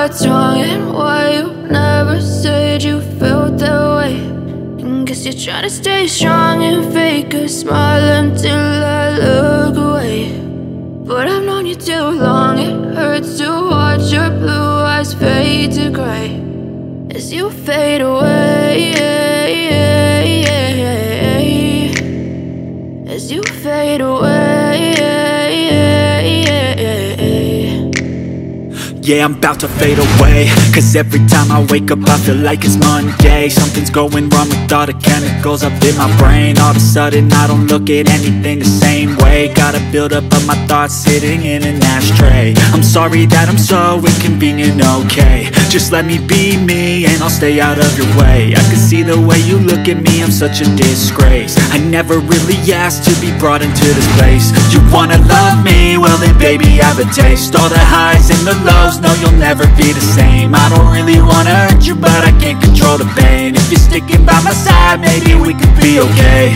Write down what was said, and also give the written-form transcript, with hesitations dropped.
what's wrong and why you never said you felt that way. And guess you're trying to stay strong and fake a smile until I look away. But I've known you too long, it hurts to watch your blue eyes fade to grey as you fade away, as you fade away. Yeah, I'm about to fade away, cause every time I wake up I feel like it's Monday. Something's going wrong with all the chemicals up in my brain. All of a sudden I don't look at anything the same way. Gotta build up of my thoughts sitting in an ashtray. I'm sorry that I'm so inconvenient, okay. Just let me be me and I'll stay out of your way. I can see the way you look at me, I'm such a disgrace. I never really asked to be brought into this place. You wanna love me? Well then baby have a taste. All the highs and the lows, no, you'll never be the same. I don't really wanna hurt you, but I can't control the pain. If you're sticking by my side, maybe we could be okay.